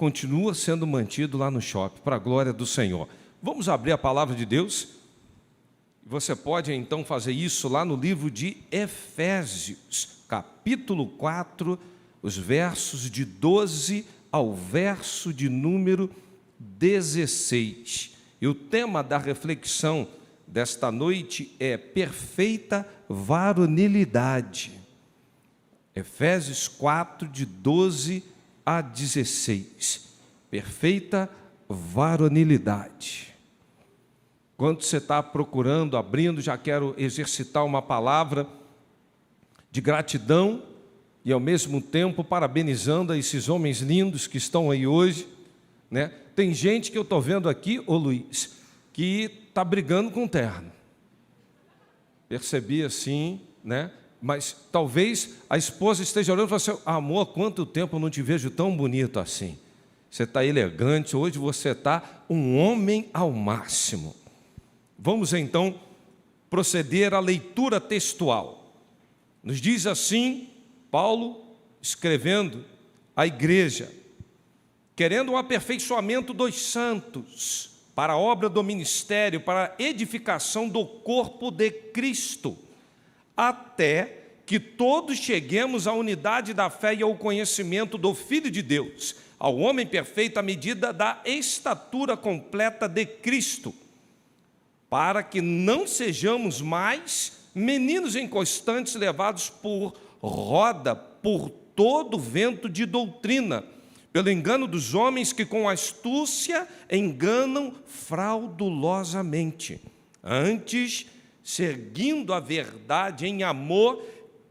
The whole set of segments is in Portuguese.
continua sendo mantido lá no shopping, para a glória do Senhor. Vamos abrir a palavra de Deus? Você pode então fazer isso lá no livro de Efésios, capítulo 4, os versos de 12 ao verso de número 16. E o tema da reflexão desta noite é perfeita varonilidade. Efésios 4, de 12 a 16. Perfeita varonilidade. Quando você está procurando, abrindo, já quero exercitar uma palavra de gratidão e ao mesmo tempo parabenizando a esses homens lindos que estão aí hoje, né? Tem gente que eu estou vendo aqui, ô Luiz, que está brigando com o terno. Percebi assim, né? Mas talvez a esposa esteja olhando e falando assim: amor, quanto tempo eu não te vejo tão bonito assim. Você está elegante, hoje você está um homem ao máximo. Vamos então proceder à leitura textual. Nos diz assim Paulo, escrevendo à igreja: querendo um aperfeiçoamento dos santos, para a obra do ministério, para a edificação do corpo de Cristo, até que todos cheguemos à unidade da fé e ao conhecimento do Filho de Deus, ao homem perfeito, à medida da estatura completa de Cristo, para que não sejamos mais meninos inconstantes, levados por roda por todo vento de doutrina, pelo engano dos homens que com astúcia enganam fraudulosamente. Antes, seguindo a verdade em amor,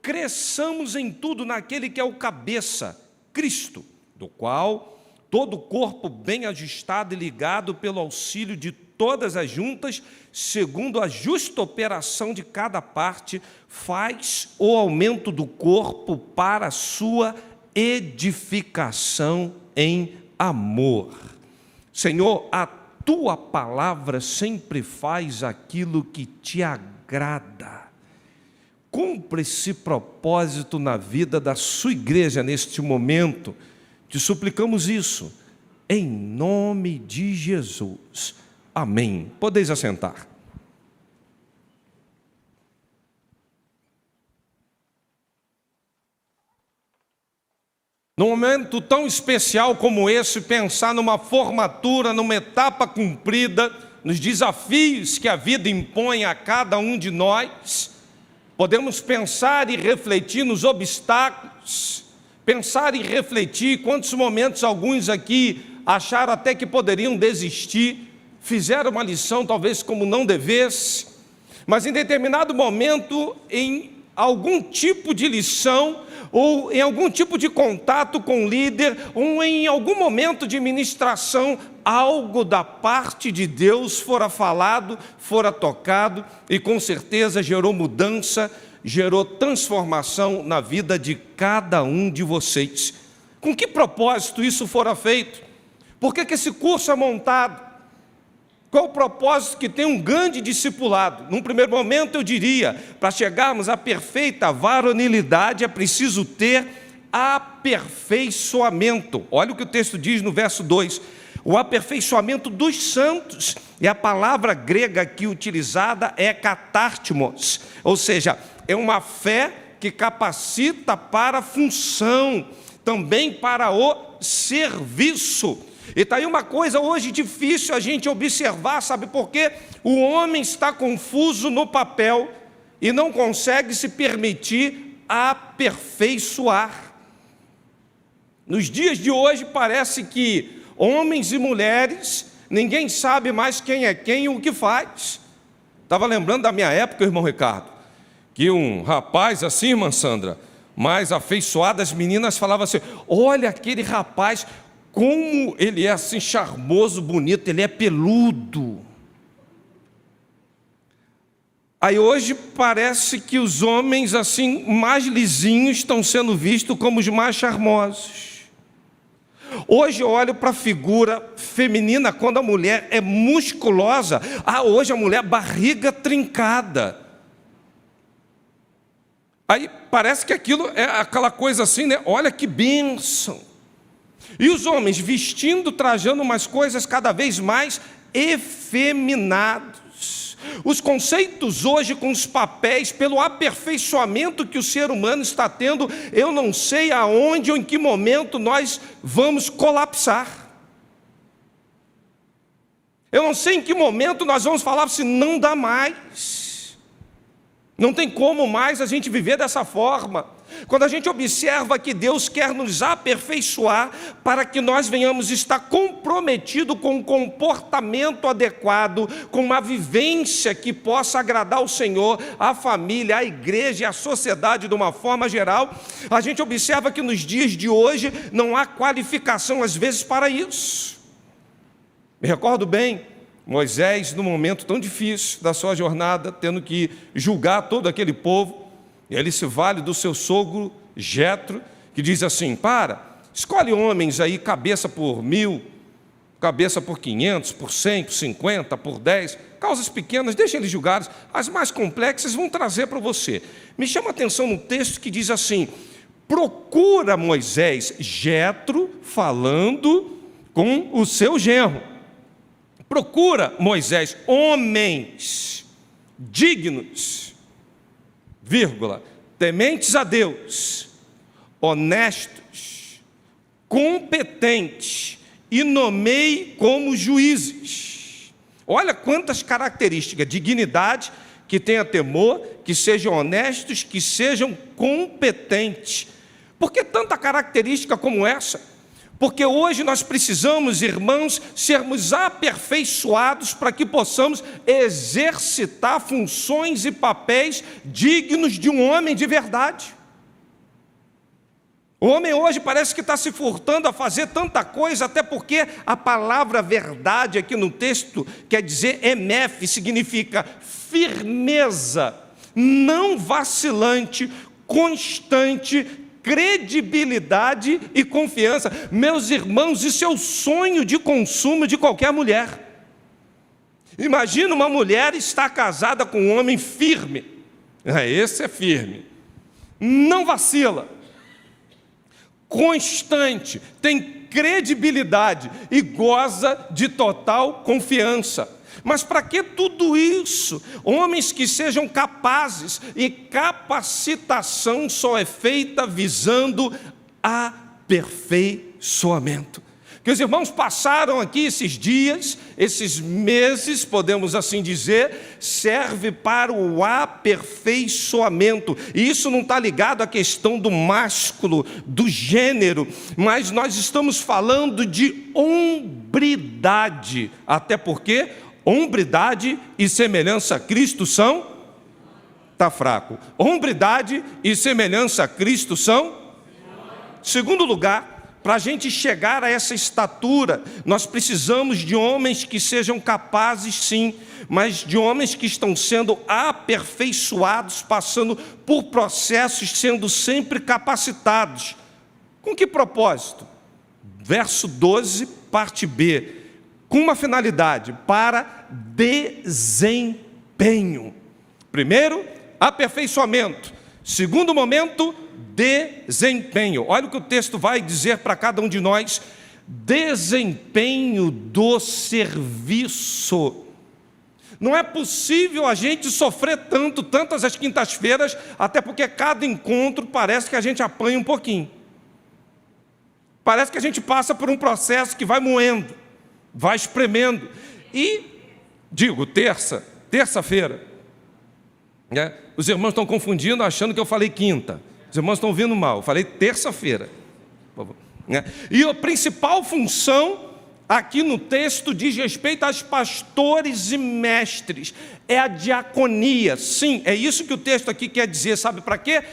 cresçamos em tudo naquele que é o cabeça, Cristo, do qual todo o corpo bem ajustado e ligado pelo auxílio de todas as juntas, segundo a justa operação de cada parte, faz o aumento do corpo para a sua edificação em amor. Senhor, a tua palavra sempre faz aquilo que te agrada. Cumpre esse propósito na vida da sua igreja neste momento. Te suplicamos isso, em nome de Jesus. Amém. Podeis assentar. Num momento tão especial como esse, pensar numa formatura, numa etapa cumprida, nos desafios que a vida impõe a cada um de nós, podemos pensar e refletir nos obstáculos, pensar e refletir quantos momentos alguns aqui acharam até que poderiam desistir, fizeram uma lição talvez como não devesse, mas em determinado momento, em algum tipo de lição, ou em algum tipo de contato com o líder, ou em algum momento de ministração, algo da parte de Deus fora falado, fora tocado, e com certeza gerou mudança, gerou transformação na vida de cada um de vocês. Com que propósito isso fora feito? Por que esse curso é montado? Qual o propósito que tem um grande discipulado? Num primeiro momento eu diria, para chegarmos à perfeita varonilidade é preciso ter aperfeiçoamento. Olha o que o texto diz no verso 2, o aperfeiçoamento dos santos, e a palavra grega aqui utilizada é katártimos, ou seja, é uma fé que capacita para a função, também para o serviço. E está aí uma coisa hoje difícil a gente observar, sabe por quê? O homem está confuso no papel e não consegue se permitir aperfeiçoar. Nos dias de hoje parece que homens e mulheres, ninguém sabe mais quem é quem e o que faz. Estava lembrando da minha época, irmão Ricardo, que um rapaz assim, irmã Sandra, mais afeiçoado, as meninas falavam assim: olha aquele rapaz, como ele é assim charmoso, bonito, ele é peludo. Aí hoje parece que os homens assim mais lisinhos estão sendo vistos como os mais charmosos. Hoje eu olho para a figura feminina, quando a mulher é musculosa, hoje a mulher barriga trincada. Aí parece que aquilo é aquela coisa assim, né? Olha que bênção. E os homens vestindo, trajando umas coisas cada vez mais efeminados. Os conceitos hoje com os papéis, pelo aperfeiçoamento que o ser humano está tendo, eu não sei aonde ou em que momento nós vamos colapsar. Eu não sei em que momento nós vamos falar assim, não dá mais. Não tem como mais a gente viver dessa forma. Quando a gente observa que Deus quer nos aperfeiçoar para que nós venhamos estar comprometidos com um comportamento adequado, com uma vivência que possa agradar ao Senhor, a família, a igreja e a sociedade de uma forma geral, a gente observa que nos dias de hoje não há qualificação às vezes para isso. Me recordo bem, Moisés, num momento tão difícil da sua jornada, tendo que julgar todo aquele povo, ele se vale do seu sogro Jetro, que diz assim, escolhe homens aí, cabeça por 1000, cabeça por 500, por 100, por 50, por 10, causas pequenas, deixa eles julgarem, as mais complexas vão trazer para você. Me chama a atenção no texto que diz assim, procura Moisés, Jetro falando com o seu genro. Procura Moisés, homens dignos, tementes a Deus, honestos, competentes, e nomeie como juízes. Olha quantas características: dignidade, que tenha temor, que sejam honestos, que sejam competentes. Por que tanta característica como essa? Porque hoje nós precisamos, irmãos, sermos aperfeiçoados para que possamos exercitar funções e papéis dignos de um homem de verdade. O homem hoje parece que está se furtando a fazer tanta coisa, até porque a palavra verdade aqui no texto quer dizer emef, significa firmeza, não vacilante, constante, credibilidade e confiança. Meus irmãos, isso é o sonho de consumo de qualquer mulher. Imagina uma mulher estar casada com um homem firme. Esse é firme, não vacila, constante, tem credibilidade e goza de total confiança. Mas para que tudo isso? Homens que sejam capazes, e capacitação só é feita visando aperfeiçoamento. Que os irmãos passaram aqui esses dias, esses meses, podemos assim dizer, serve para o aperfeiçoamento. E isso não está ligado à questão do másculo, do gênero, mas nós estamos falando de hombridade, até porque hombridade e semelhança a Cristo são? Está fraco. Hombridade e semelhança a Cristo são? Segundo lugar, para a gente chegar a essa estatura, nós precisamos de homens que sejam capazes, sim, mas de homens que estão sendo aperfeiçoados, passando por processos, sendo sempre capacitados. Com que propósito? Verso 12, parte B. Com uma finalidade, para desempenho. Primeiro, aperfeiçoamento. Segundo momento, desempenho. Olha o que o texto vai dizer para cada um de nós: desempenho do serviço. Não é possível a gente sofrer tantas as quintas-feiras, até porque cada encontro parece que a gente apanha um pouquinho. Parece que a gente passa por um processo que vai moendo, vai espremendo. E, terça-feira, né? Os irmãos estão confundindo, achando que eu falei quinta. Os irmãos estão ouvindo mal, eu falei terça-feira. E a principal função aqui no texto diz respeito aos pastores e mestres. É a diaconia. Sim, é isso que o texto aqui quer dizer. Sabe para quê?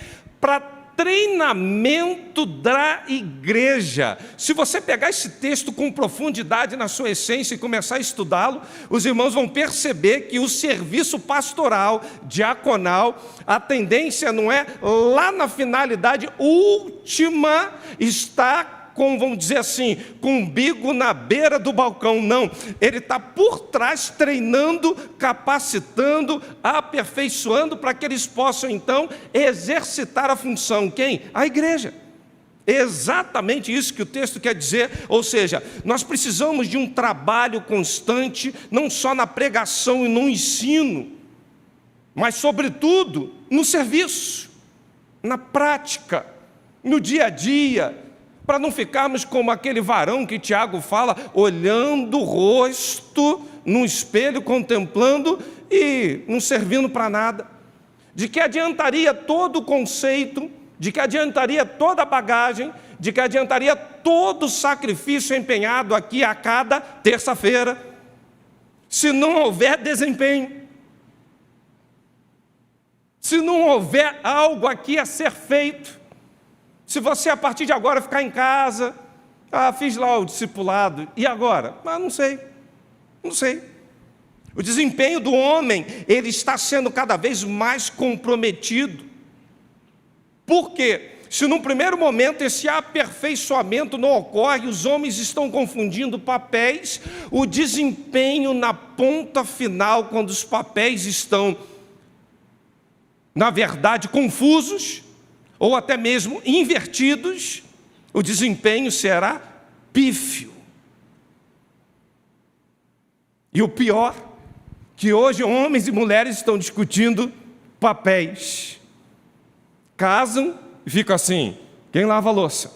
Para treinamento da igreja. Se você pegar esse texto com profundidade na sua essência e começar a estudá-lo, os irmãos vão perceber que o serviço pastoral, diaconal, a tendência não é lá na finalidade última estar com, vamos dizer assim, com o umbigo na beira do balcão, não. Ele está por trás treinando, capacitando, aperfeiçoando para que eles possam então exercitar a função. Quem? A igreja. É exatamente isso que o texto quer dizer, ou seja, nós precisamos de um trabalho constante, não só na pregação e no ensino, mas, sobretudo, no serviço, na prática, no dia a dia, para não ficarmos como aquele varão que Tiago fala, olhando o rosto no espelho, contemplando e não servindo para nada. De que adiantaria todo o conceito, de que adiantaria toda a bagagem, de que adiantaria todo o sacrifício empenhado aqui a cada terça-feira, se não houver desempenho, se não houver algo aqui a ser feito, se você a partir de agora ficar em casa, fiz lá o discipulado, e agora? Não sei. O desempenho do homem, ele está sendo cada vez mais comprometido. Por quê? Se num primeiro momento esse aperfeiçoamento não ocorre, os homens estão confundindo papéis, o desempenho na ponta final, quando os papéis estão, na verdade, confusos, ou até mesmo invertidos, o desempenho será pífio. E o pior, que hoje homens e mulheres estão discutindo papéis. Casam e ficam assim, quem lava a louça?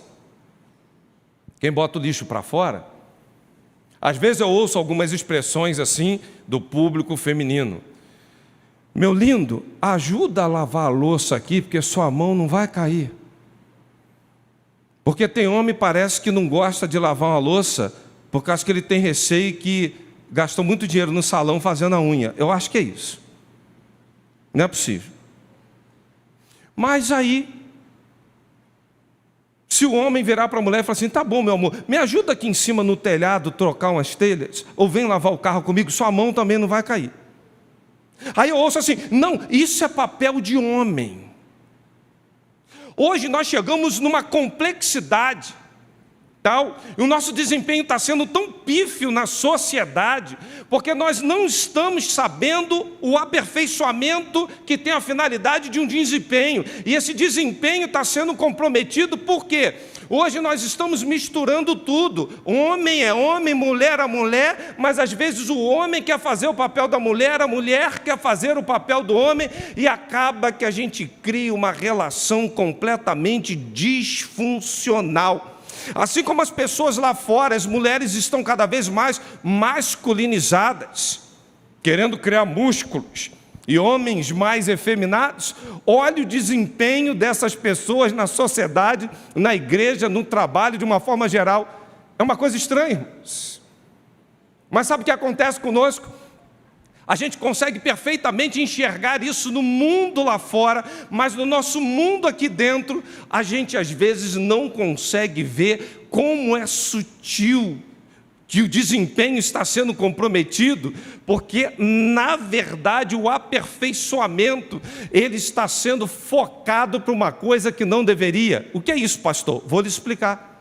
Quem bota o lixo para fora? Às vezes eu ouço algumas expressões assim do público feminino. Meu lindo, ajuda a lavar a louça aqui, porque sua mão não vai cair. Porque tem homem, parece que não gosta de lavar uma louça, por causa que ele tem receio que gastou muito dinheiro no salão fazendo a unha. Eu acho que é isso. Não é possível. Mas aí, se o homem virar para a mulher e falar assim, tá bom, meu amor, me ajuda aqui em cima no telhado trocar umas telhas, ou vem lavar o carro comigo, sua mão também não vai cair. Aí eu ouço assim, não, isso é papel de homem. Hoje nós chegamos numa complexidade tal, e o nosso desempenho está sendo tão pífio na sociedade, porque nós não estamos sabendo o aperfeiçoamento que tem a finalidade de um desempenho, e esse desempenho está sendo comprometido, por quê? Hoje nós estamos misturando tudo, homem é homem, mulher é mulher, mas às vezes o homem quer fazer o papel da mulher, a mulher quer fazer o papel do homem, e acaba que a gente cria uma relação completamente disfuncional. Assim como as pessoas lá fora, as mulheres estão cada vez mais masculinizadas, querendo criar músculos, e homens mais efeminados. Olha o desempenho dessas pessoas na sociedade, na igreja, no trabalho, de uma forma geral. É uma coisa estranha, irmãos. Mas sabe o que acontece conosco? A gente consegue perfeitamente enxergar isso no mundo lá fora, mas no nosso mundo aqui dentro, a gente às vezes não consegue ver como é sutil que o desempenho está sendo comprometido, porque na verdade o aperfeiçoamento, ele está sendo focado para uma coisa que não deveria. O que é isso, pastor? Vou lhe explicar.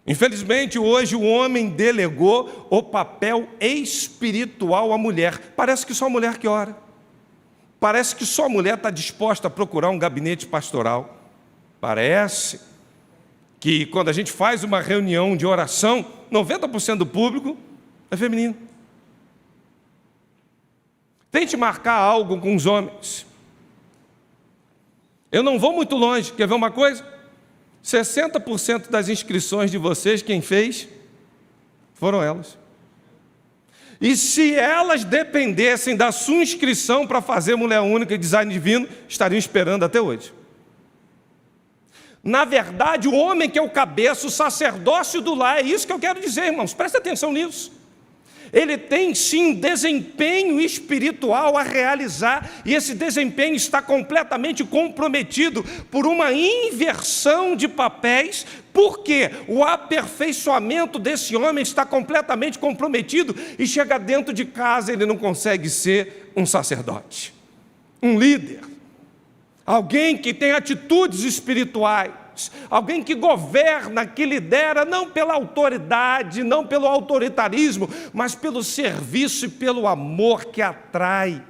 Infelizmente, hoje o homem delegou o papel espiritual à mulher. Parece que só a mulher que ora. Parece que só a mulher está disposta a procurar um gabinete pastoral. Parece que quando a gente faz uma reunião de oração, 90% do público é feminino. Tente marcar algo com os homens. Eu não vou muito longe. Quer ver uma coisa? 60% das inscrições de vocês, quem fez, foram elas. E se elas dependessem da sua inscrição para fazer Mulher Única e Design Divino, estariam esperando até hoje. Na verdade, o homem que é o cabeça, o sacerdócio do lar, é isso que eu quero dizer, irmãos, presta atenção nisso. Ele tem sim um desempenho espiritual a realizar, e esse desempenho está completamente comprometido por uma inversão de papéis, porque o aperfeiçoamento desse homem está completamente comprometido, e chega dentro de casa, ele não consegue ser um sacerdote, um líder, alguém que tem atitudes espirituais, alguém que governa, que lidera, não pela autoridade, não pelo autoritarismo, mas pelo serviço e pelo amor que atrai.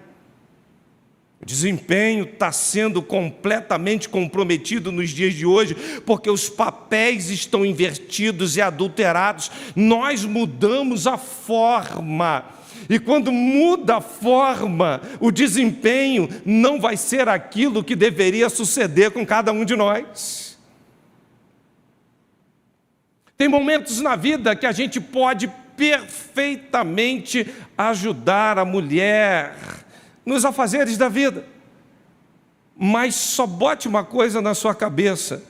O desempenho está sendo completamente comprometido nos dias de hoje, porque os papéis estão invertidos e adulterados. Nós mudamos a forma, e quando muda a forma, o desempenho não vai ser aquilo que deveria suceder com cada um de nós. Tem momentos na vida que a gente pode perfeitamente ajudar a mulher nos afazeres da vida, mas só bote uma coisa na sua cabeça: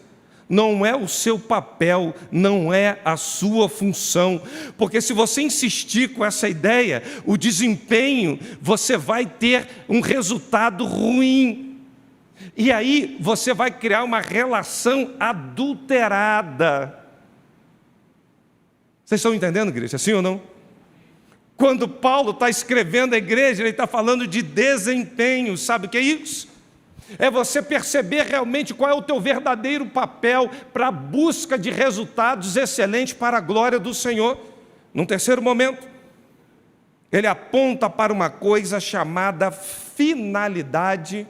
não é o seu papel, não é a sua função, porque se você insistir com essa ideia, o desempenho, você vai ter um resultado ruim, e aí você vai criar uma relação adulterada. Vocês estão entendendo, igreja? Sim ou não? Quando Paulo está escrevendo a igreja, ele está falando de desempenho. Sabe o que é isso? É você perceber realmente qual é o teu verdadeiro papel para a busca de resultados excelentes para a glória do Senhor. Num terceiro momento, ele aponta para uma coisa chamada finalidade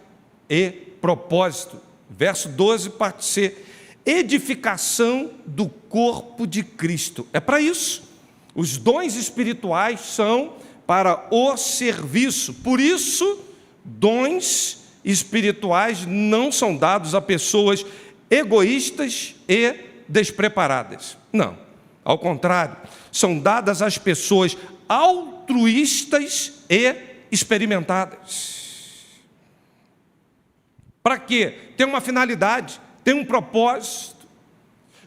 e propósito. Verso 12, parte C. Edificação do corpo de Cristo. É para isso. Os dons espirituais são para o serviço. Por isso, dons espirituais não são dados a pessoas egoístas e despreparadas. Não, ao contrário, são dadas às pessoas altruístas e experimentadas. Para quê? Tem uma finalidade, tem um propósito.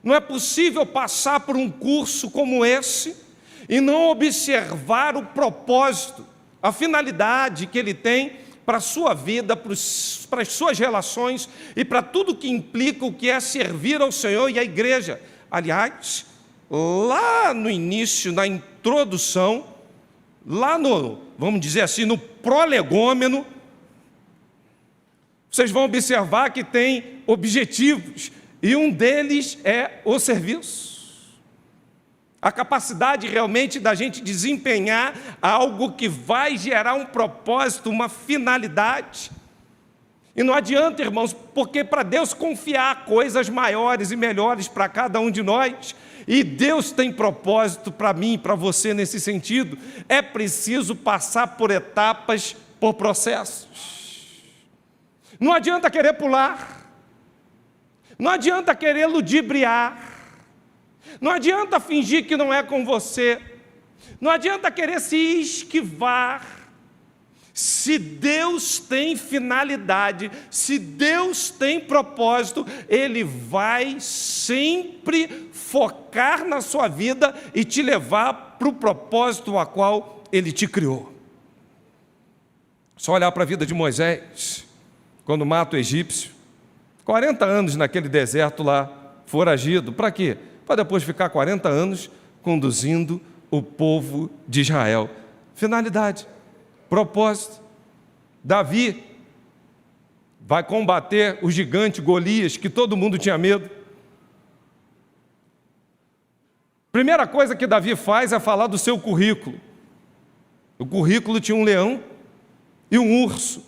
Não é possível passar por um curso como esse e não observar o propósito, a finalidade que ele tem para a sua vida, para as suas relações e para tudo que implica o que é servir ao Senhor e à igreja. Aliás, lá no início, na introdução, lá no, vamos dizer assim, no prolegômeno, vocês vão observar que tem objetivos, e um deles é o serviço. A capacidade realmente da gente desempenhar algo que vai gerar um propósito, uma finalidade. E não adianta, irmãos, porque para Deus confiar coisas maiores e melhores para cada um de nós, e Deus tem propósito para mim e para você nesse sentido, é preciso passar por etapas, por processos. Não adianta querer pular, não adianta querer ludibriar, não adianta fingir que não é com você, não adianta querer se esquivar. Se Deus tem finalidade, se Deus tem propósito, Ele vai sempre focar na sua vida e te levar para o propósito a qual Ele te criou. Só olhar para a vida de Moisés, quando mata o egípcio, 40 anos naquele deserto lá, foragido, para quê? Para depois ficar 40 anos conduzindo o povo de Israel. Finalidade, propósito. Davi vai combater o gigante Golias, que todo mundo tinha medo. Primeira coisa que Davi faz é falar do seu currículo. O currículo tinha um leão e um urso.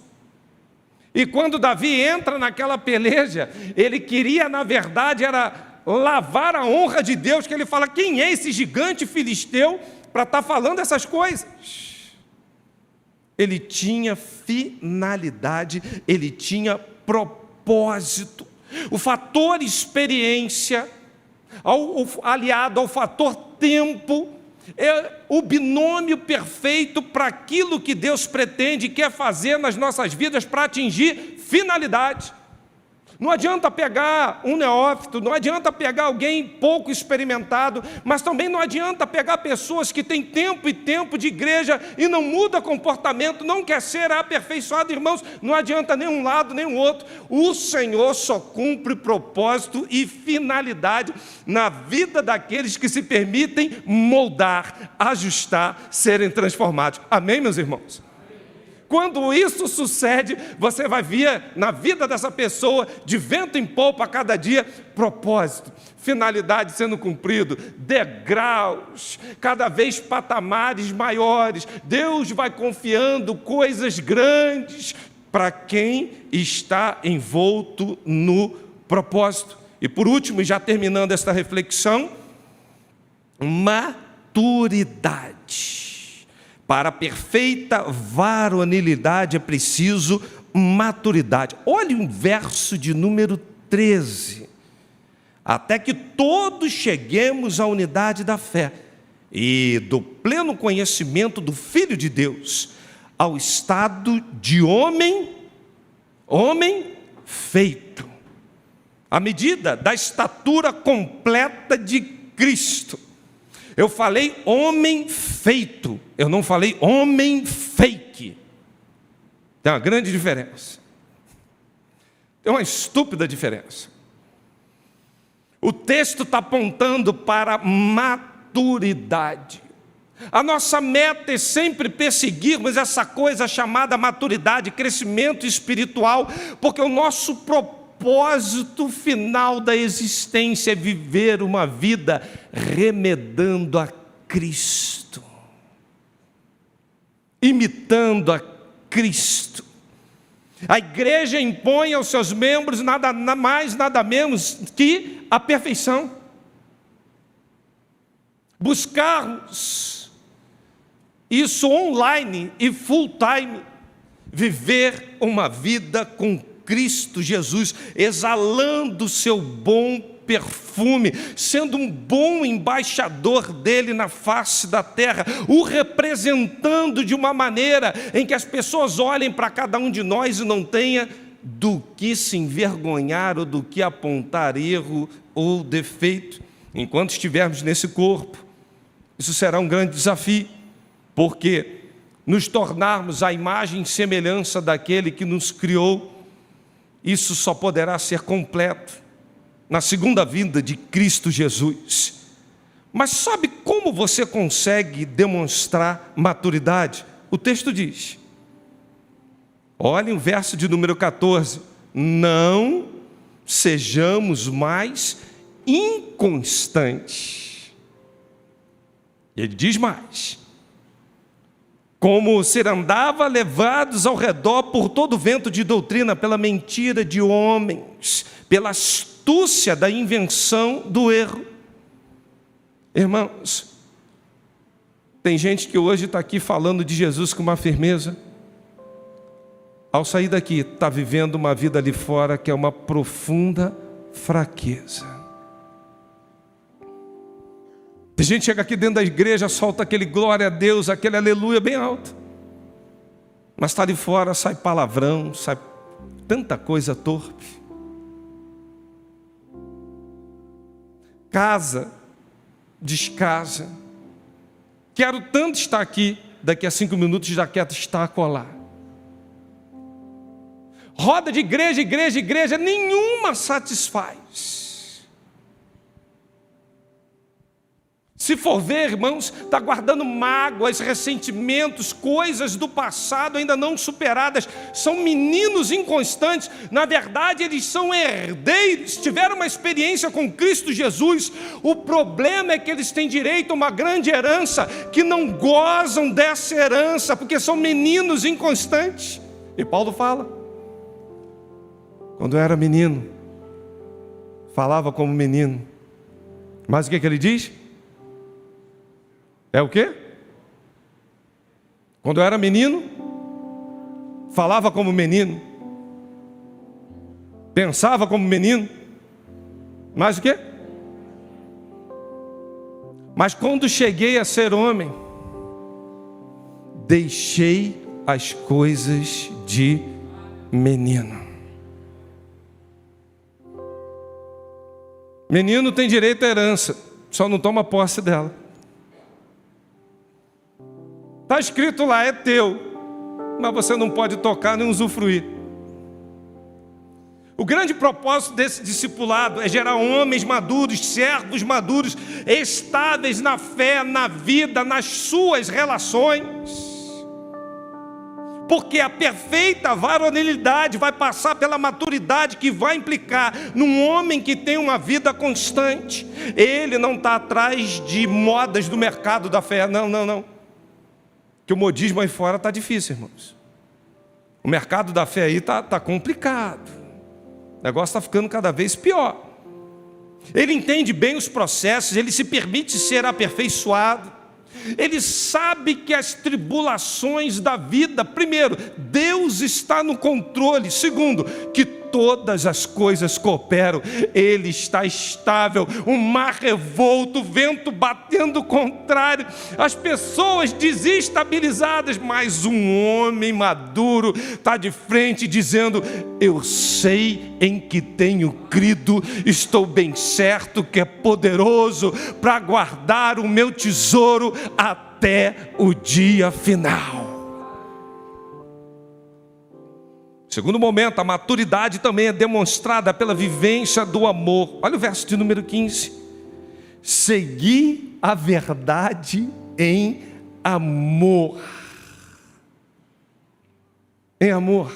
E quando Davi entra naquela peleja, ele queria, na verdade, era lavar a honra de Deus, que ele fala: quem é esse gigante filisteu para estar falando essas coisas? Ele tinha finalidade, ele tinha propósito. O fator experiência, aliado ao fator tempo, é o binômio perfeito para aquilo que Deus pretende e quer fazer nas nossas vidas para atingir finalidade. Não adianta pegar um neófito, não adianta pegar alguém pouco experimentado, mas também não adianta pegar pessoas que têm tempo e tempo de igreja e não muda comportamento, não quer ser aperfeiçoado, irmãos, não adianta nem um lado nem o outro. O Senhor só cumpre propósito e finalidade na vida daqueles que se permitem moldar, ajustar, serem transformados. Amém, meus irmãos? Quando isso sucede, você vai ver na vida dessa pessoa, de vento em polpa a cada dia, propósito, finalidade sendo cumprido, degraus, cada vez patamares maiores. Deus vai confiando coisas grandes, para quem está envolto no propósito. E por último, já terminando esta reflexão, maturidade. Para a perfeita varonilidade é preciso maturidade. Olhe o verso de número 13. Até que todos cheguemos à unidade da fé e do pleno conhecimento do Filho de Deus, ao estado de homem feito, à medida da estatura completa de Cristo. Eu falei homem feito, eu não falei homem fake. Tem uma grande diferença. Tem uma estúpida diferença. O texto está apontando para maturidade. A nossa meta é sempre perseguirmos essa coisa chamada maturidade, crescimento espiritual, porque o nosso propósito final da existência é viver uma vida remedando a Cristo, imitando a Cristo. A igreja impõe aos seus membros nada mais, nada menos que a perfeição. Buscarmos isso online e full time, viver uma vida com Cristo Jesus, exalando o seu bom perfume, sendo um bom embaixador dele na face da terra, o representando de uma maneira em que as pessoas olhem para cada um de nós e não tenha do que se envergonhar ou do que apontar erro ou defeito. Enquanto estivermos nesse corpo, isso será um grande desafio, porque nos tornarmos a imagem e semelhança daquele que nos criou, isso só poderá ser completo na segunda vinda de Cristo Jesus. Mas sabe como você consegue demonstrar maturidade? O texto diz, olhem o verso de número 14, não sejamos mais inconstantes. Ele diz mais, como se andava levados ao redor por todo vento de doutrina, pela mentira de homens, pela astúcia da invenção do erro. Irmãos, tem gente que hoje está aqui falando de Jesus com uma firmeza, ao sair daqui está vivendo uma vida ali fora que é uma profunda fraqueza. Tem gente que chega aqui dentro da igreja, solta aquele glória a Deus, aquele aleluia bem alto, mas está ali fora, sai palavrão, sai tanta coisa torpe. Casa, descasa. Quero tanto estar aqui, daqui a 5 minutos já quero estar acolá. Roda de igreja, igreja, igreja, nenhuma satisfaz. Se for ver, irmãos, está guardando mágoas, ressentimentos, coisas do passado ainda não superadas. São meninos inconstantes. Na verdade, eles são herdeiros, tiveram uma experiência com Cristo Jesus. O problema é que eles têm direito a uma grande herança, que não gozam dessa herança, porque são meninos inconstantes. E Paulo fala, quando eu era menino, falava como menino. Mas o que ele diz? É o quê? Quando eu era menino, falava como menino, pensava como menino, mas o quê? Mas quando cheguei a ser homem, deixei as coisas de menino. Menino tem direito à herança, só não toma posse dela. Está escrito lá, é teu, mas você não pode tocar nem usufruir. O grande propósito desse discipulado é gerar homens maduros, servos maduros, estáveis na fé, na vida, nas suas relações. Porque a perfeita varonilidade vai passar pela maturidade que vai implicar num homem que tem uma vida constante. Ele não está atrás de modas do mercado da fé, não. Que o modismo aí fora está difícil, irmãos. O mercado da fé aí tá complicado. O negócio está ficando cada vez pior. Ele entende bem os processos, ele se permite ser aperfeiçoado. Ele sabe que as tribulações da vida, primeiro, Deus está no controle. Segundo, que todas as coisas cooperam. Ele está estável, o mar revolto, o vento batendo contrário, as pessoas desestabilizadas, mas um homem maduro está de frente dizendo: eu sei em que tenho crido, estou bem certo que é poderoso para guardar o meu tesouro até o dia final. Segundo momento, a maturidade também é demonstrada pela vivência do amor. Olha o verso de número 15. Segui a verdade em amor. Em amor.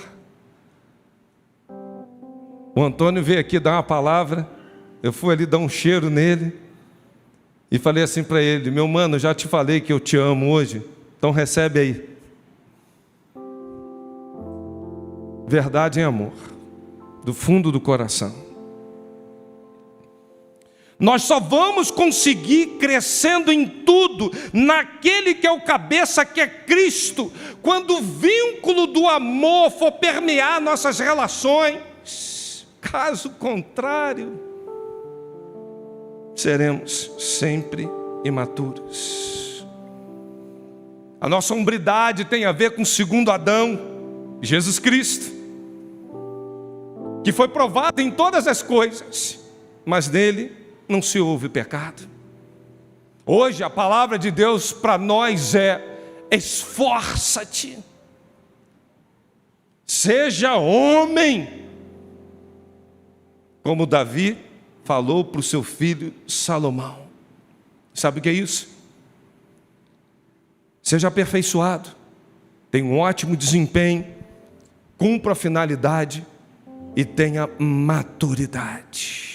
O Antônio veio aqui dar uma palavra, eu fui ali dar um cheiro nele e falei assim para ele: meu mano, já te falei que eu te amo hoje, então recebe aí. Verdade em amor, do fundo do coração. Nós só vamos conseguir crescendo em tudo, naquele que é o cabeça, que é Cristo, quando o vínculo do amor for permear nossas relações. Caso contrário, seremos sempre imaturos. A nossa hombridade tem a ver com o segundo Adão, Jesus Cristo, que foi provado em todas as coisas, mas nele não se houve pecado. Hoje a palavra de Deus para nós é: esforça-te, seja homem, como Davi falou para o seu filho Salomão. Sabe o que é isso? Seja aperfeiçoado, tenha um ótimo desempenho, cumpra a finalidade e tenha maturidade.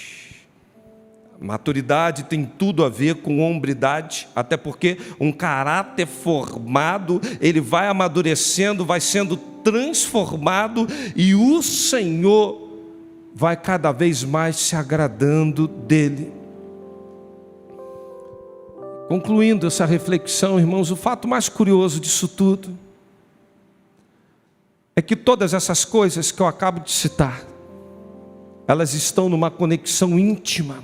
Maturidade tem tudo a ver com hombridade, até porque um caráter formado, ele vai amadurecendo, vai sendo transformado, e o Senhor vai cada vez mais se agradando dele. Concluindo essa reflexão, irmãos, o fato mais curioso disso tudo é que todas essas coisas que eu acabo de citar, elas estão numa conexão íntima,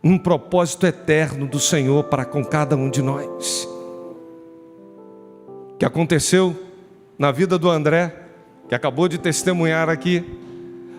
um propósito eterno do Senhor para com cada um de nós. O que aconteceu na vida do André, que acabou de testemunhar aqui,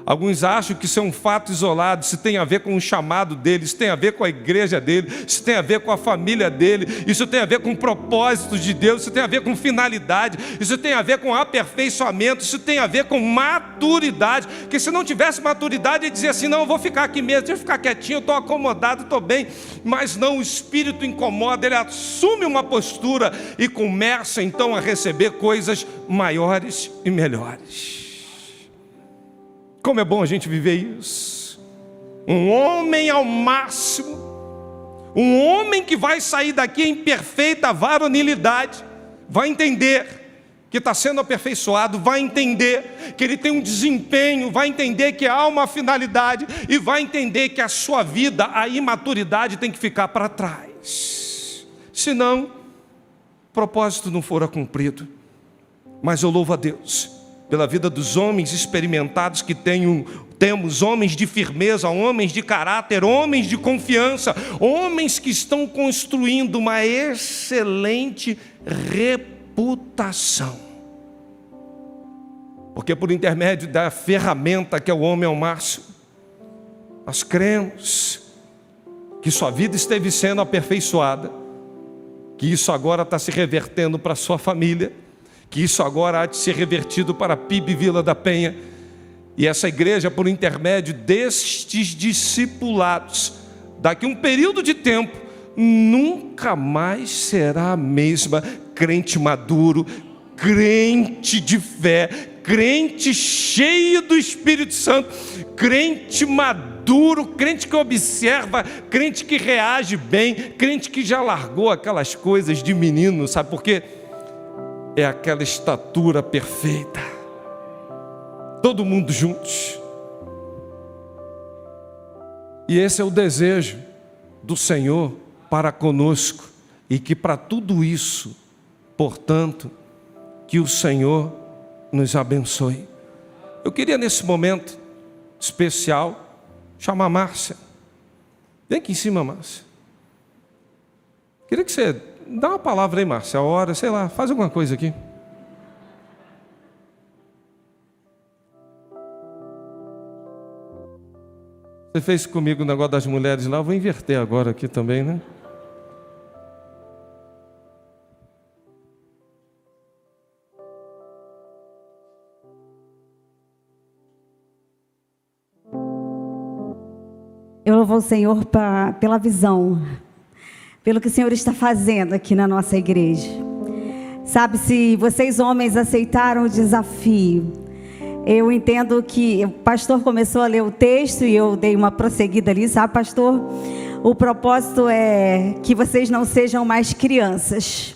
alguns acham que isso é um fato isolado, isso tem a ver com o chamado dele, isso tem a ver com a igreja dele, isso tem a ver com a família dele, isso tem a ver com o propósito de Deus, isso tem a ver com finalidade, isso tem a ver com aperfeiçoamento, isso tem a ver com maturidade. Porque se não tivesse maturidade, ele dizia assim: não, eu vou ficar aqui mesmo, deixa eu ficar quietinho, eu estou acomodado, estou bem. Mas não, o Espírito incomoda, ele assume uma postura e começa então a receber coisas maiores e melhores. Como é bom a gente viver isso. Um homem ao máximo, um homem que vai sair daqui em perfeita varonilidade, vai entender que está sendo aperfeiçoado, vai entender que ele tem um desempenho, vai entender que há uma finalidade, e vai entender que a sua vida, a imaturidade tem que ficar para trás. Senão, o propósito não fora cumprido. Mas eu louvo a Deus pela vida dos homens experimentados que temos, homens de firmeza, homens de caráter, homens de confiança, homens que estão construindo uma excelente reputação. Porque por intermédio da ferramenta que é o homem ao máximo, nós cremos que sua vida esteve sendo aperfeiçoada, que isso agora está se revertendo para a sua família, que isso agora há de ser revertido para a PIB Vila da Penha. E essa igreja, por intermédio destes discipulados, daqui a um período de tempo, nunca mais será a mesma. Crente maduro, crente de fé, crente cheio do Espírito Santo, crente maduro, crente que observa, crente que reage bem, crente que já largou aquelas coisas de menino, sabe por quê? É aquela estatura perfeita. todo mundo juntos. E esse é o desejo do Senhor para conosco, e que para tudo isso, portanto, que o Senhor nos abençoe. Eu queria nesse momento especial chamar a Márcia. Vem aqui em cima, Márcia. Queria que você dá uma palavra aí, Márcia, a hora, sei lá, faz alguma coisa aqui. Você fez comigo o negócio das mulheres lá, eu vou inverter agora aqui também, né? Eu louvo ao Senhor pela visão, pelo que o Senhor está fazendo aqui na nossa igreja. Sabe, se vocês homens aceitaram o desafio, eu entendo que o pastor começou a ler o texto e eu dei uma prosseguida ali, sabe, pastor? O propósito é que vocês não sejam mais crianças,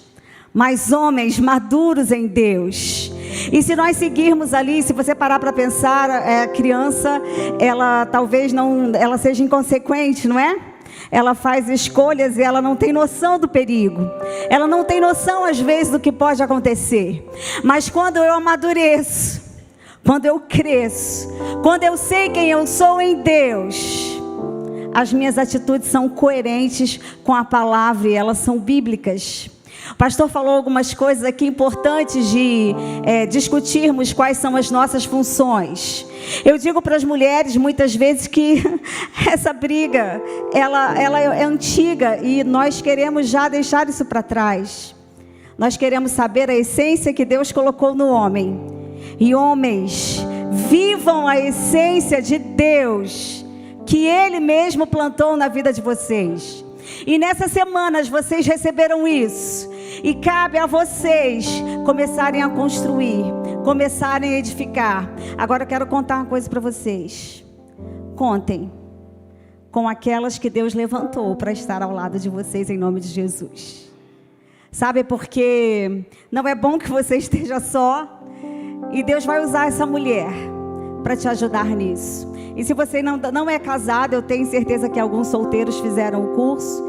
mas homens maduros em Deus. E se nós seguirmos ali, se você parar para pensar, a criança, ela talvez não, ela seja inconsequente, não é? Ela faz escolhas e ela não tem noção do perigo. Ela não tem noção, às vezes, do que pode acontecer. Mas quando eu amadureço, quando eu cresço, quando eu sei quem eu sou em Deus, as minhas atitudes são coerentes com a palavra e elas são bíblicas. O pastor falou algumas coisas aqui importantes de discutirmos quais são as nossas funções. Eu digo para as mulheres muitas vezes que essa briga, ela é antiga e nós queremos já deixar isso para trás. Nós queremos saber a essência que Deus colocou no homem. E homens, vivam a essência de Deus, que Ele mesmo plantou na vida de vocês. E nessas semanas vocês receberam isso. E cabe a vocês começarem a construir, começarem a edificar. Agora eu quero contar uma coisa para vocês. Contem com aquelas que Deus levantou para estar ao lado de vocês em nome de Jesus. Sabe, porque não é bom que você esteja só. E Deus vai usar essa mulher para te ajudar nisso. E se você não é casado, eu tenho certeza que alguns solteiros fizeram o curso.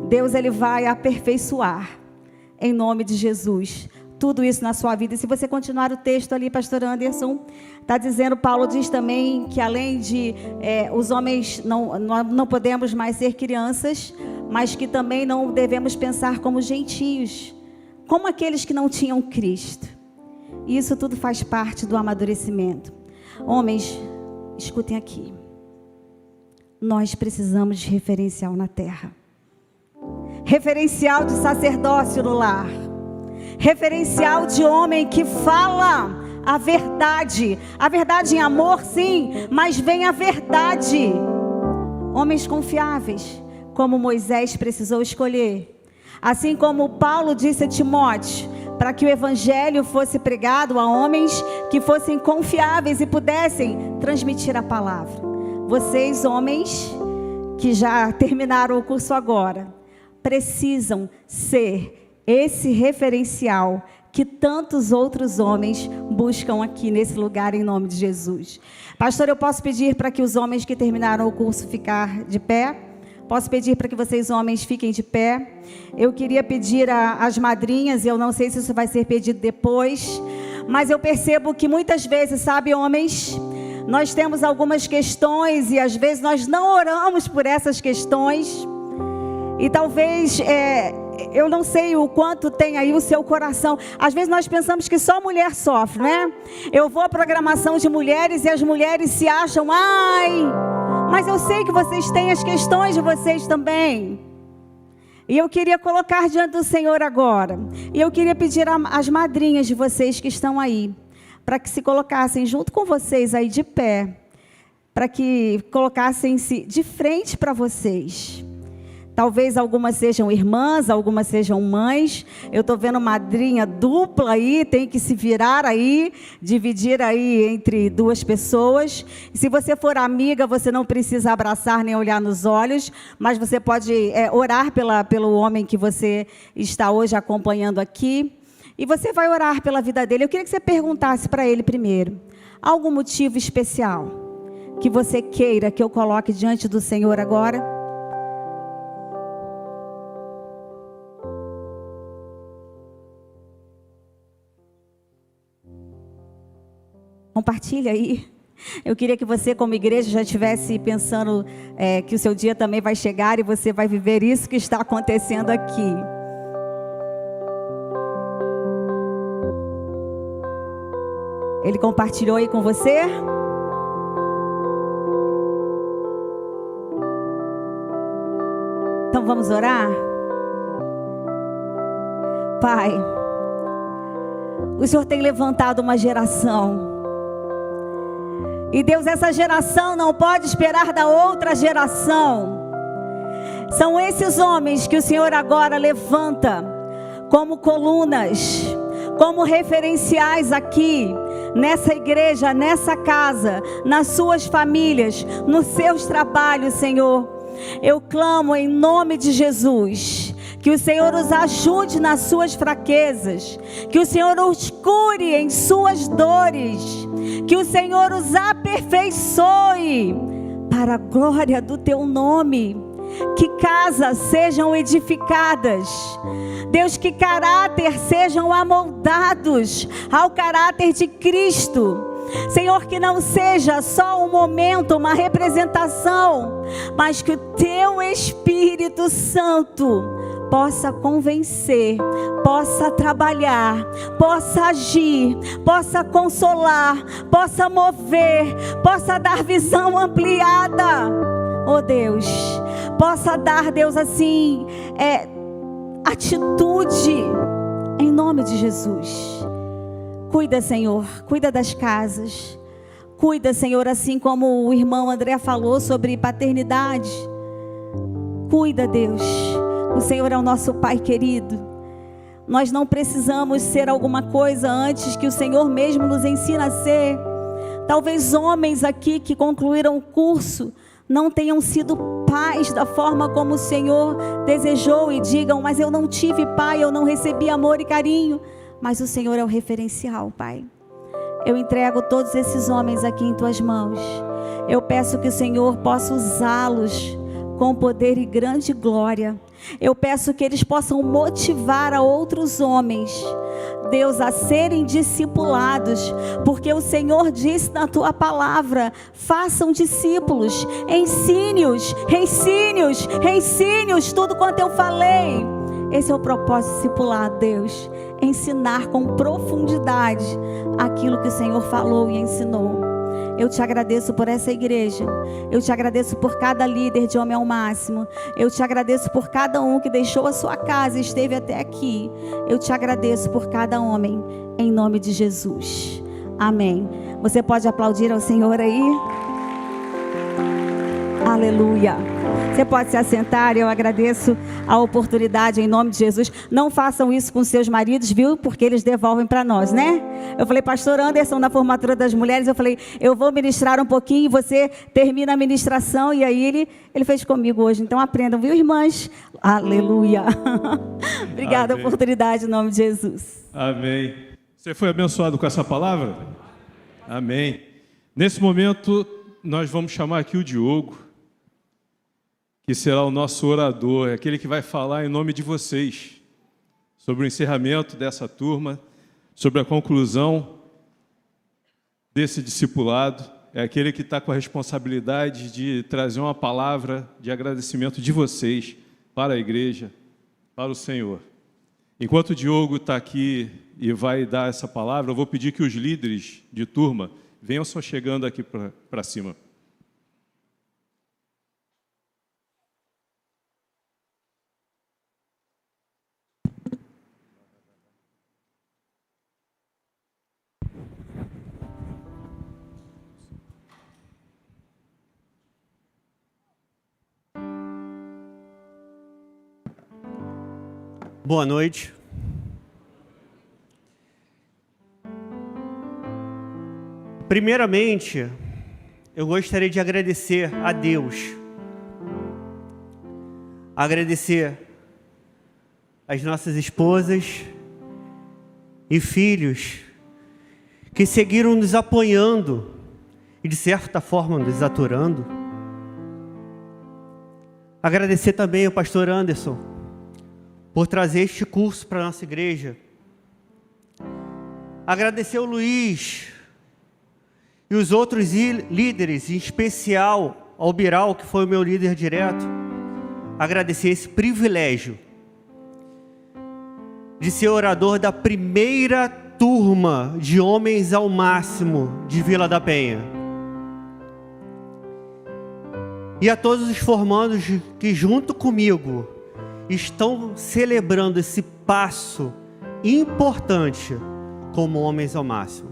Deus, Ele vai aperfeiçoar, em nome de Jesus, tudo isso na sua vida. E se você continuar o texto ali, pastor Anderson, está dizendo, Paulo diz também que além de os homens não podemos mais ser crianças, mas que também não devemos pensar como gentios, como aqueles que não tinham Cristo. E isso tudo faz parte do amadurecimento. Homens, escutem aqui. Nós precisamos de referencial na terra. Referencial de sacerdócio no lar. Referencial de homem que fala a verdade. A verdade em amor, sim, mas vem a verdade. Homens confiáveis, como Moisés precisou escolher. Assim como Paulo disse a Timóteo, para que o evangelho fosse pregado a homens que fossem confiáveis e pudessem transmitir a palavra. Vocês, homens, que já terminaram o curso agora, precisam ser esse referencial que tantos outros homens buscam aqui nesse lugar em nome de Jesus. Pastor, eu posso pedir para que os homens que terminaram o curso ficar de pé? Posso pedir para que vocês, homens, fiquem de pé. Eu queria pedir às madrinhas, eu não sei se isso vai ser pedido depois, mas eu percebo que muitas vezes, sabe, homens, nós temos algumas questões e às vezes nós não oramos por essas questões. E talvez, eu não sei o quanto tem aí o seu coração. Às vezes nós pensamos que só mulher sofre, né? Eu vou à programação de mulheres e as mulheres se acham, mas eu sei que vocês têm as questões de vocês também. E eu queria colocar diante do Senhor agora. E eu queria pedir às madrinhas de vocês que estão aí, para que se colocassem junto com vocês aí de pé, para que colocassem-se de frente para vocês. Talvez algumas sejam irmãs, algumas sejam mães. Eu estou vendo madrinha dupla aí, tem que se virar aí, dividir aí entre duas pessoas. Se você for amiga, você não precisa abraçar nem olhar nos olhos, mas você pode orar pelo homem que você está hoje acompanhando aqui. E você vai orar pela vida dele. Eu queria que você perguntasse para ele primeiro: Algum motivo especial que você queira que eu coloque diante do Senhor agora? Compartilha aí. Eu queria que você, como igreja, já estivesse pensando que o seu dia também vai chegar e você vai viver isso que está acontecendo aqui. Ele compartilhou aí com você? Então vamos orar? Pai, o Senhor tem levantado uma geração. E Deus, essa geração não pode esperar da outra geração. São esses homens que o Senhor agora levanta como colunas, como referenciais aqui, nessa igreja, nessa casa, nas suas famílias, nos seus trabalhos, Senhor. Eu clamo em nome de Jesus, que o Senhor os ajude nas suas fraquezas, que o Senhor os cure em suas dores, que o Senhor os aperfeiçoe para a glória do teu nome, que casas sejam edificadas, Deus, que caráter sejam amoldados ao caráter de Cristo. Senhor, que não seja só um momento, uma representação, mas que o teu Espírito Santo possa convencer, possa trabalhar, possa agir, possa consolar, possa mover, possa dar visão ampliada, oh Deus, possa dar, Deus, assim, atitude, em nome de Jesus. Cuida, Senhor, cuida das casas, cuida, Senhor, assim como o irmão André falou sobre paternidade. Cuida, Deus, o Senhor é o nosso Pai querido. Nós não precisamos ser alguma coisa antes que o Senhor mesmo nos ensina a ser. Talvez homens aqui que concluíram o curso não tenham sido pais da forma como o Senhor desejou e digam, mas eu não tive pai, eu não recebi amor e carinho. Mas o Senhor é o referencial, Pai. Eu entrego todos esses homens aqui em tuas mãos. Eu peço que o Senhor possa usá-los com poder e grande glória. Eu peço que eles possam motivar a outros homens, Deus, a serem discipulados, porque o Senhor disse na tua palavra, façam discípulos, ensine-os, ensine-os, ensine-os, tudo quanto eu falei. Esse é o propósito discipular, Deus, ensinar com profundidade aquilo que o Senhor falou e ensinou. Eu te agradeço por essa igreja, eu te agradeço por cada líder de Homem ao Máximo, eu te agradeço por cada um que deixou a sua casa e esteve até aqui, eu te agradeço por cada homem, em nome de Jesus, amém. Você pode aplaudir ao Senhor aí? Aleluia. Você pode se assentar, eu agradeço a oportunidade em nome de Jesus. Não façam isso com seus maridos, viu? Porque eles devolvem para nós, né? Eu falei, pastor Anderson, na formatura das mulheres, eu falei, eu vou ministrar um pouquinho e você termina a ministração. E aí ele fez comigo hoje. Então aprendam, viu, irmãs? Aleluia. Obrigada pela oportunidade em nome de Jesus. Amém. Você foi abençoado com essa palavra? Amém. Nesse momento, nós vamos chamar aqui o Diogo, que será o nosso orador, aquele que vai falar em nome de vocês, sobre o encerramento dessa turma, sobre a conclusão desse discipulado. É aquele que está com a responsabilidade de trazer uma palavra de agradecimento de vocês para a igreja, para o Senhor. Enquanto o Diogo está aqui e vai dar essa palavra, eu vou pedir que os líderes de turma venham só chegando aqui para cima. Boa noite. Primeiramente, eu gostaria de agradecer a Deus, agradecer as nossas esposas e filhos que seguiram nos apoiando e de certa forma nos aturando. Agradecer também ao pastor Anderson por trazer este curso para a nossa igreja. Agradecer ao Luiz e os outros líderes, em especial ao Biral, que foi o meu líder direto. Agradecer esse privilégio de ser orador da primeira turma de Homens ao Máximo de Vila da Penha. E a todos os formandos que junto comigo estão celebrando esse passo importante como Homens ao Máximo.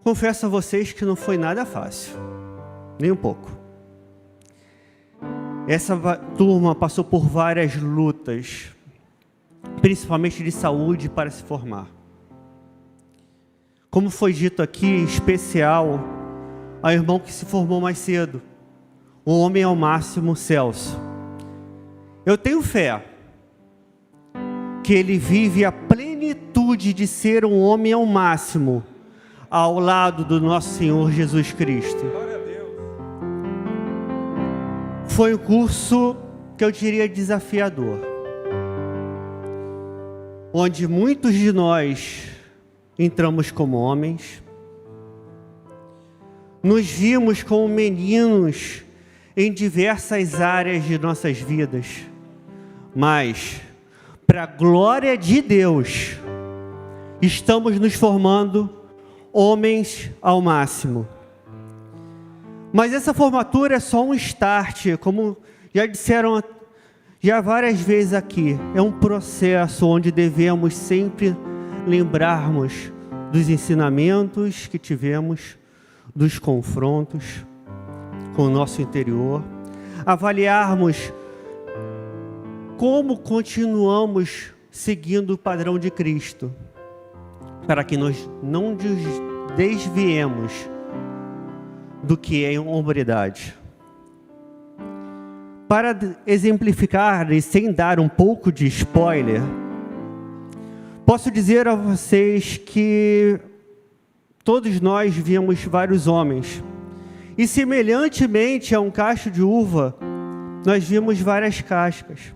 Confesso a vocês que não foi nada fácil, nem um pouco. Essa turma passou por várias lutas, principalmente de saúde, para se formar. Como foi dito aqui, em especial ao irmão que se formou mais cedo, o Homem ao Máximo, Celso. Eu tenho fé que ele vive a plenitude de ser um homem ao máximo ao lado do nosso Senhor Jesus Cristo. Glória a Deus. Foi um curso que eu diria desafiador, onde muitos de nós entramos como homens, nos vimos como meninos em diversas áreas de nossas vidas, mas, para a glória de Deus, estamos nos formando homens ao máximo. Mas essa formatura é só um start, como já disseram já várias vezes aqui. É um processo onde devemos sempre lembrarmos dos ensinamentos que tivemos, dos confrontos com o nosso interior, avaliarmos como continuamos seguindo o padrão de Cristo, para que nós não desviemos do que é hombridade. Para exemplificar e sem dar um pouco de spoiler, posso dizer a vocês que todos nós vimos vários homens, e semelhantemente a um cacho de uva, nós vimos várias cascas.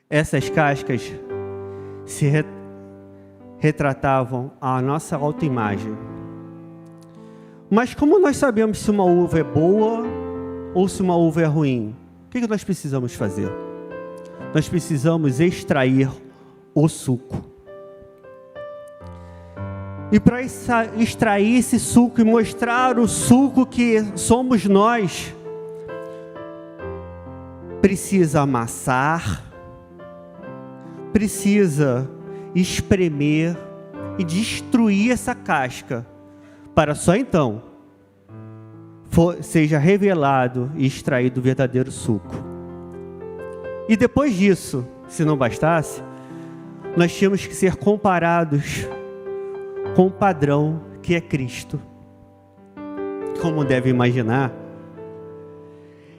Essas cascas se retratavam a nossa autoimagem. Mas como nós sabemos se uma uva é boa ou se uma uva é ruim? O que nós precisamos fazer? Nós precisamos extrair o suco. E para extrair esse suco e mostrar o suco que somos nós, precisa amassar, precisa espremer e destruir essa casca, para só então seja revelado e extraído o verdadeiro suco. E depois disso, se não bastasse, nós tínhamos que ser comparados com o padrão que é Cristo. Como deve imaginar,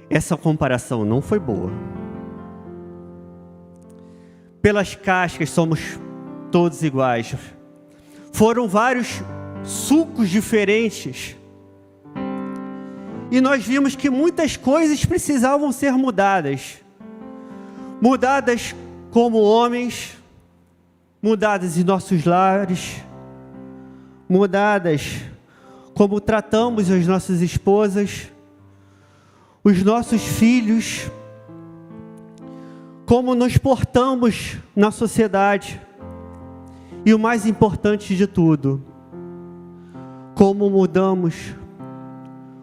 essa comparação não foi boa. Pelas cascas somos todos iguais. Foram vários sucos diferentes. E nós vimos que muitas coisas precisavam ser mudadas. Mudadas como homens, mudadas em nossos lares, mudadas como tratamos as nossas esposas, os nossos filhos, como nos portamos na sociedade e o mais importante de tudo, como mudamos,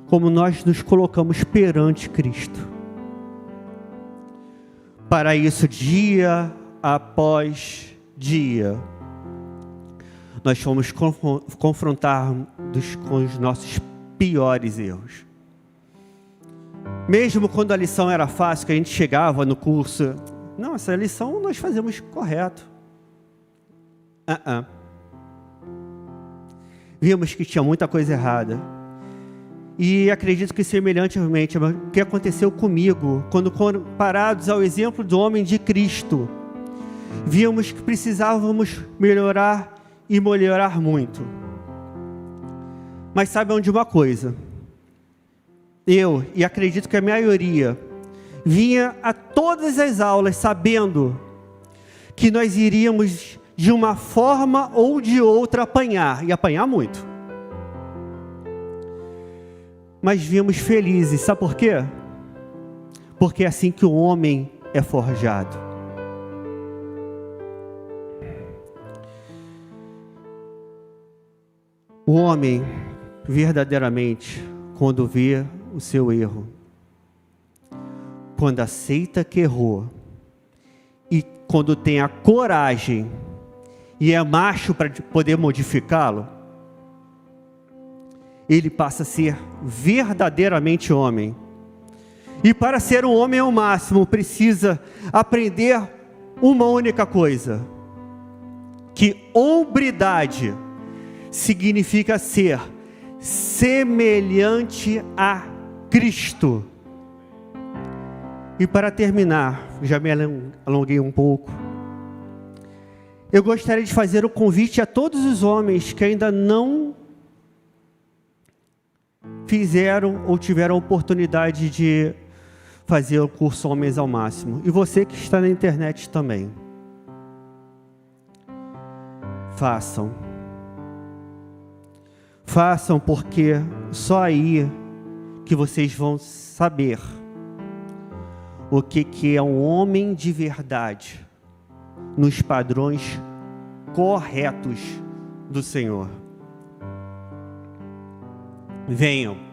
como nós nos colocamos perante Cristo. Para isso, dia após dia, nós fomos confrontados com os nossos piores erros. Mesmo quando a lição era fácil, que a gente chegava no curso, não, essa lição nós fazemos correto. Vimos que tinha muita coisa errada. E acredito que semelhantemente, o que aconteceu comigo, quando comparados ao exemplo do homem de Cristo, víamos que precisávamos melhorar e melhorar muito. Mas saibam de uma coisa, eu, e acredito que a maioria, vinha a todas as aulas sabendo que nós iríamos de uma forma ou de outra apanhar, e apanhar muito. Mas vimos felizes, sabe por quê? Porque é assim que o homem é forjado. O homem, verdadeiramente, quando vê o seu erro, quando aceita que errou, e quando tem a coragem, e é macho para poder modificá-lo, ele passa a ser verdadeiramente homem. E para ser um homem ao máximo, precisa aprender uma única coisa, que hombridade significa ser semelhante a Cristo. E para terminar, já me alonguei um pouco, eu gostaria de fazer o convite a todos os homens que ainda não fizeram ou tiveram a oportunidade de fazer o curso Homens ao Máximo. E você que está na internet também. Façam. Façam, porque só aí que vocês vão saber o que é um homem de verdade nos padrões corretos do Senhor. Venham.